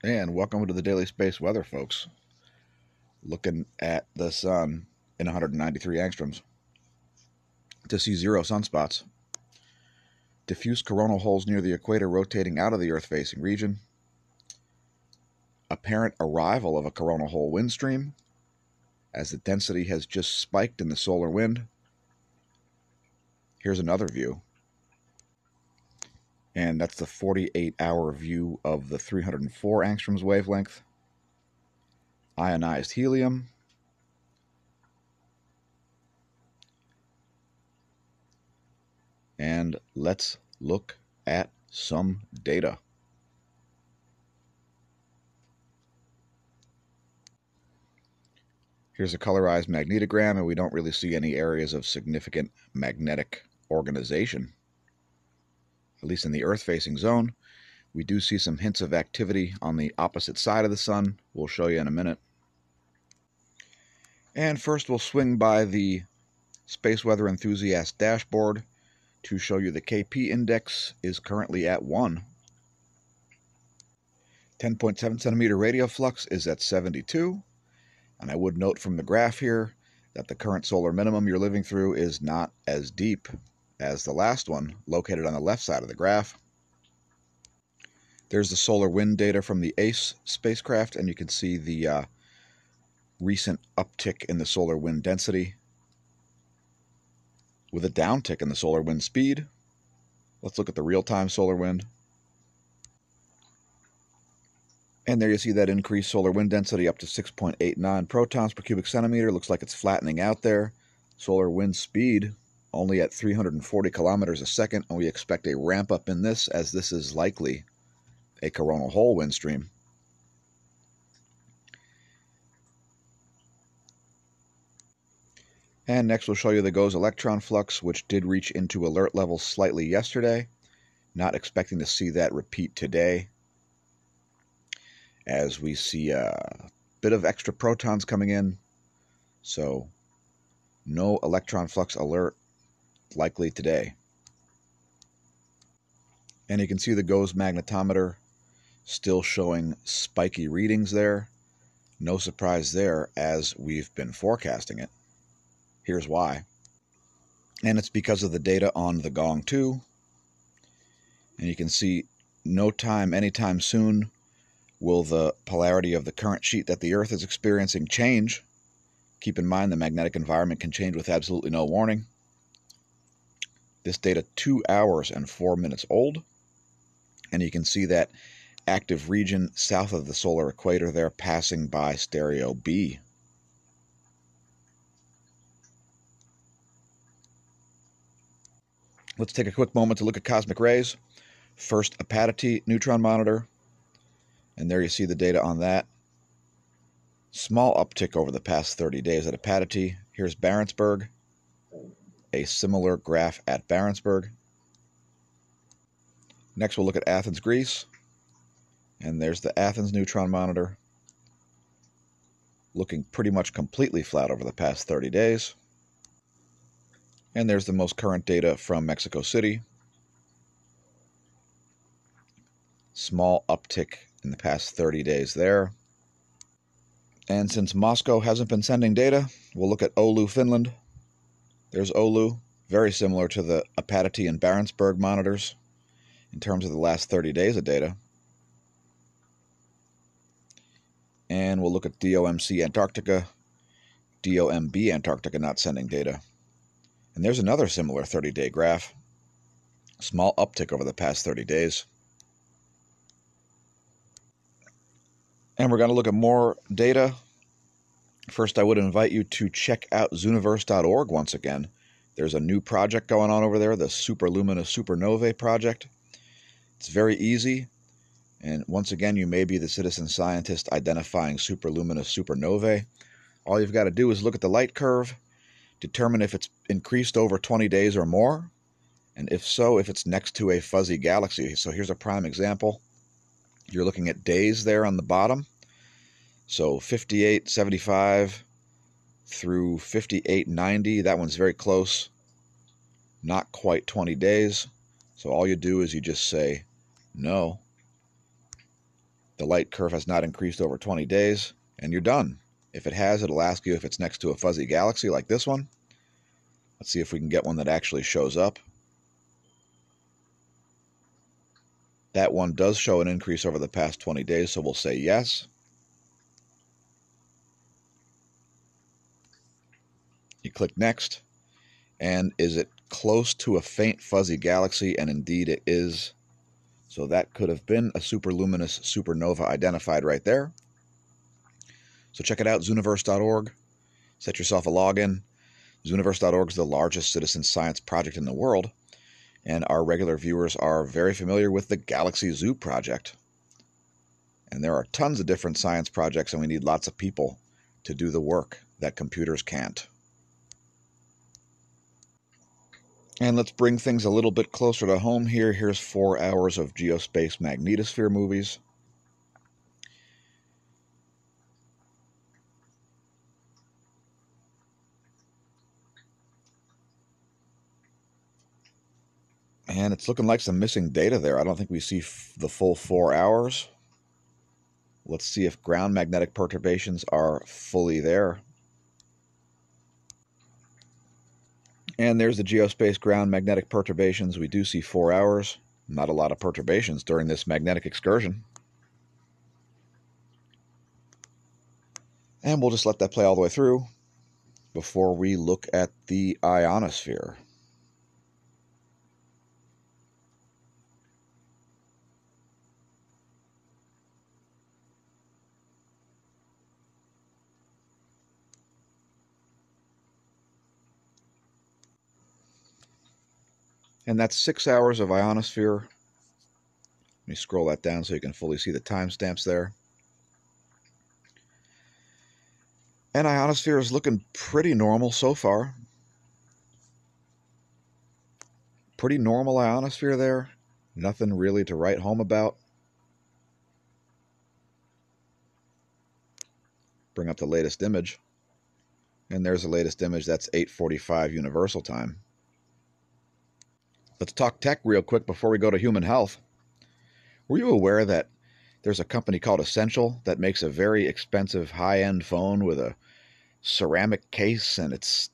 And welcome to the Daily Space Weather, folks. Looking at the sun in 193 angstroms to see 0 sunspots. Diffuse coronal holes near the equator rotating out of the Earth-facing region. Apparent arrival of a coronal hole wind stream as the density has just spiked in the solar wind. Here's another view. And that's the 48-hour view of the 304 angstroms wavelength. Ionized helium. And let's look at some data. Here's a colorized magnetogram, and we don't really see any areas of significant magnetic organization, at least in the Earth-facing zone. We do see some hints of activity on the opposite side of the sun. We'll show you in a minute. And first we'll swing by the Space Weather Enthusiast dashboard to show you the KP index is currently at 1. 10.7 centimeter radial flux is at 72. And I would note from the graph here that the current solar minimum you're living through is not as deep as the last one, located on the left side of the graph. There's the solar wind data from the ACE spacecraft, and you can see the recent uptick in the solar wind density with a downtick in the solar wind speed. Let's look at the real-time solar wind. And there you see that increased solar wind density up to 6.89 protons per cubic centimeter. Looks like it's flattening out there. Solar wind speed only at 340 kilometers a second, and we expect a ramp up in this, as this is likely a coronal hole wind stream. And next we'll show you the GOES electron flux, which did reach into alert level slightly yesterday. Not expecting to see that repeat today, as we see a bit of extra protons coming in. So no electron flux alert likely today. And you can see the GOES magnetometer still showing spiky readings there. No surprise there, as we've been forecasting it. Here's why. And it's because of the data on the Gong 2. And you can see no time, anytime soon, will the polarity of the current sheet that the Earth is experiencing change. Keep in mind the magnetic environment can change with absolutely no warning. This data 2 hours and 4 minutes old. And you can see that active region south of the solar equator there passing by stereo B. Let's take a quick moment to look at cosmic rays. First, Apatity neutron monitor. And there you see the data on that. Small uptick over the past 30 days at Apatity. Here's Barentsburg. A similar graph at Barentsburg. Next we'll look at Athens, Greece. And there's the Athens neutron monitor. Looking pretty much completely flat over the past 30 days. And there's the most current data from Mexico City. Small uptick in the past 30 days there. And since Moscow hasn't been sending data, we'll look at Oulu, Finland. There's Oulu, very similar to the Apatity and Barentsburg monitors in terms of the last 30 days of data. And we'll look at DOMC Antarctica, DOMB Antarctica not sending data. And there's another similar 30-day graph. Small uptick over the past 30 days. And we're going to look at more data. First, I would invite you to check out Zooniverse.org once again. There's a new project going on over there, the Superluminous Supernovae project. It's very easy. And once again, you may be the citizen scientist identifying superluminous supernovae. All you've got to do is look at the light curve, determine if it's increased over 20 days or more, and if so, if it's next to a fuzzy galaxy. So here's a prime example. You're looking at days there on the bottom. So 5875 through 5890, that one's very close. Not quite 20 days. So all you do is you just say no. The light curve has not increased over 20 days, and you're done. If it has, it'll ask you if it's next to a fuzzy galaxy like this one. Let's see if we can get one that actually shows up. That one does show an increase over the past 20 days, so we'll say yes. You click next, and is it close to a faint fuzzy galaxy? And indeed it is. So that could have been a superluminous supernova identified right there. So check it out, Zooniverse.org. Set yourself a login. Zooniverse.org is the largest citizen science project in the world, and our regular viewers are very familiar with the Galaxy Zoo project. And there are tons of different science projects, and we need lots of people to do the work that computers can't. And let's bring things a little bit closer to home here. Here's 4 hours of geospace magnetosphere movies. And it's looking like some missing data there. I don't think we see the full 4 hours. Let's see if ground magnetic perturbations are fully there. And there's the geospace ground magnetic perturbations. We do see 4 hours. Not a lot of perturbations during this magnetic excursion. And we'll just let that play all the way through before we look at the ionosphere. And that's 6 hours of ionosphere. Let me scroll that down so you can fully see the timestamps there. And ionosphere is looking pretty normal so far. Pretty normal ionosphere there. Nothing really to write home about. Bring up the latest image. And there's the latest image. That's 8:45 Universal Time. Let's talk tech real quick before we go to human health. Were you aware that there's a company called Essential that makes a very expensive high-end phone with a ceramic case, and it's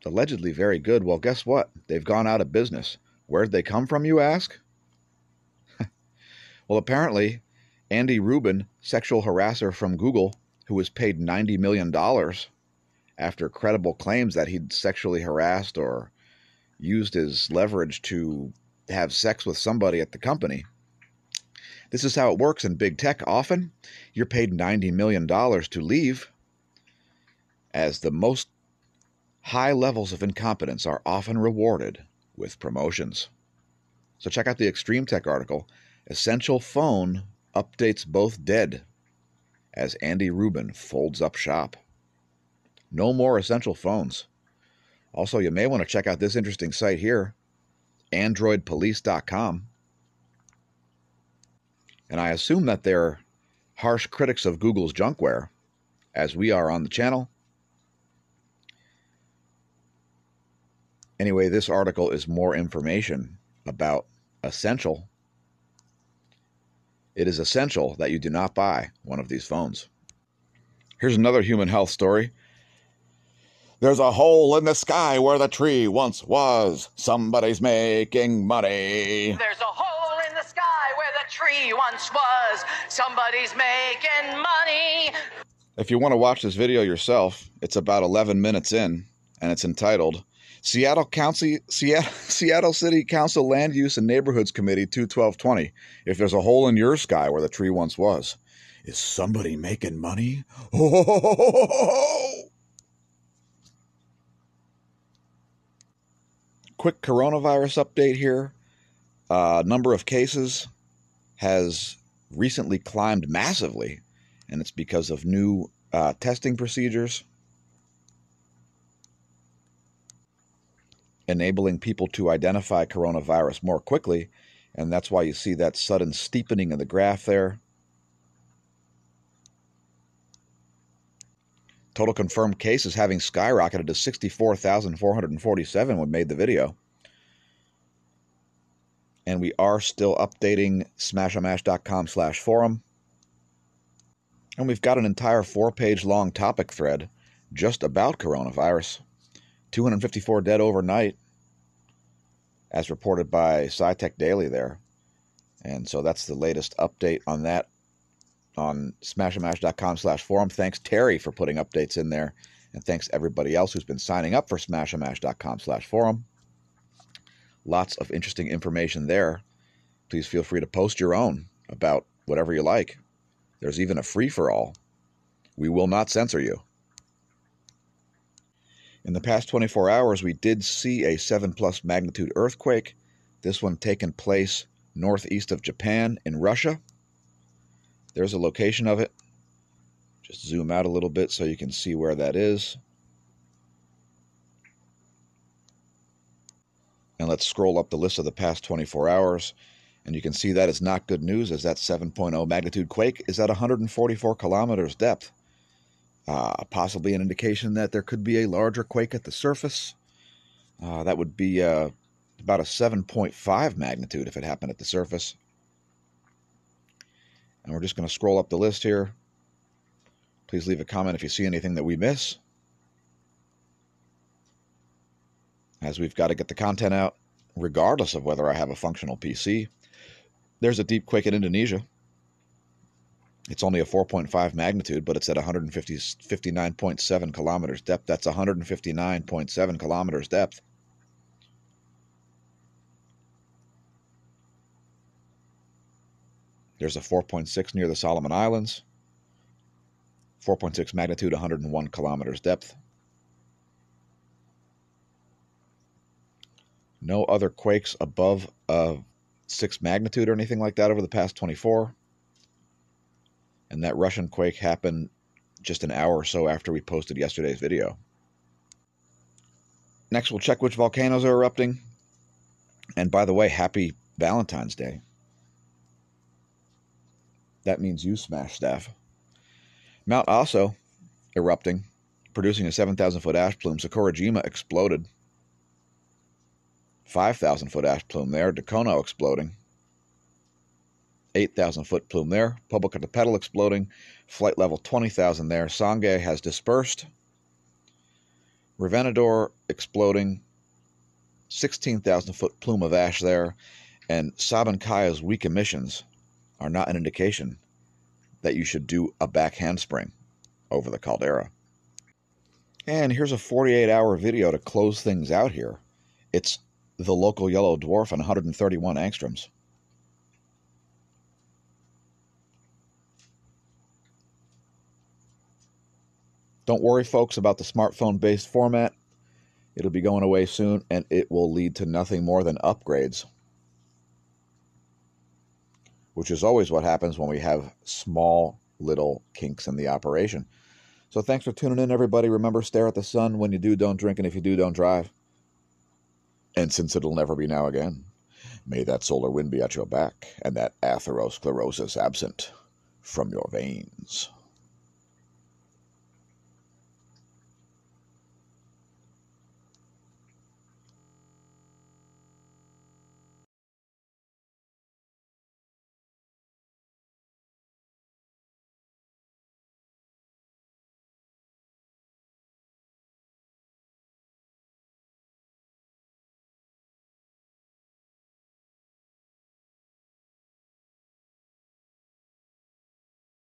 allegedly very good? Well, guess what? They've gone out of business. Where'd they come from, you ask? Well, apparently, Andy Rubin, sexual harasser from Google, who was paid $90 million after credible claims that he'd sexually harassed or used his leverage to have sex with somebody at the company. This is how it works in big tech. Often, you're paid $90 million to leave, as the most high levels of incompetence are often rewarded with promotions. So check out the Extreme Tech article. Essential phone updates both dead as Andy Rubin folds up shop. No more Essential phones. Also, you may want to check out this interesting site here, androidpolice.com. And I assume that they're harsh critics of Google's junkware, as we are on the channel. Anyway, this article is more information about Essential. It is essential that you do not buy one of these phones. Here's another human health story. There's a hole in the sky where the tree once was. Somebody's making money. There's a hole in the sky where the tree once was. Somebody's making money. If you want to watch this video yourself, it's about 11 minutes in, and it's entitled Seattle City Council Land Use and Neighborhoods Committee 2/12/20. If there's a hole in your sky where the tree once was, is somebody making money? Quick coronavirus update here. Number of cases has recently climbed massively, and it's because of new testing procedures enabling people to identify coronavirus more quickly, and that's why you see that sudden steepening of the graph there. Total confirmed cases having skyrocketed to 64,447 when we made the video. And we are still updating smashomash.com/forum. And we've got an entire 4-page long topic thread just about coronavirus. 254 dead overnight, as reported by SciTech Daily there. And so that's the latest update on that on smashandmash.com/forum. Thanks, Terry, for putting updates in there. And thanks everybody else who's been signing up for smashandmash.com/forum. Lots of interesting information there. Please feel free to post your own about whatever you like. There's even a free-for-all. We will not censor you. In the past 24 hours, we did see a 7+ magnitude earthquake. This one taking place northeast of Japan in Russia. There's a location of it. Just zoom out a little bit so you can see where that is. And let's scroll up the list of the past 24 hours. And you can see that is not good news, as that 7.0 magnitude quake is at 144 kilometers depth. Possibly an indication that there could be a larger quake at the surface. That would be about a 7.5 magnitude if it happened at the surface. And we're just going to scroll up the list here. Please leave a comment if you see anything that we miss, as we've got to get the content out regardless of whether I have a functional PC. There's a deep quake in Indonesia. It's only a 4.5 magnitude, but it's at 159.7 kilometers depth. That's 159.7 kilometers depth. There's a 4.6 near the Solomon Islands. 4.6 magnitude, 101 kilometers depth. No other quakes above 6 magnitude or anything like that over the past 24. And that Russian quake happened just an hour or so after we posted yesterday's video. Next, we'll check which volcanoes are erupting. And by the way, happy Valentine's Day. That means you, Smash staff. Mount Aso erupting, producing a 7,000-foot ash plume. Sakurajima exploded. 5,000-foot ash plume there. Dakono exploding. 8,000-foot plume there. Popocatépetl exploding. Flight level 20,000 there. Sangay has dispersed. Revenador exploding. 16,000-foot plume of ash there. And Sabancaya's weak emissions are not an indication that you should do a back handspring over the caldera. And here's a 48-hour video to close things out here. It's the local yellow dwarf on 131 angstroms. Don't worry, folks, about the smartphone-based format. It'll be going away soon, and it will lead to nothing more than upgrades, which is always what happens when we have small little kinks in the operation. So thanks for tuning in, everybody. Remember, stare at the sun. When you do, don't drink, and if you do, don't drive. And since it'll never be now again, may that solar wind be at your back, and that atherosclerosis absent from your veins.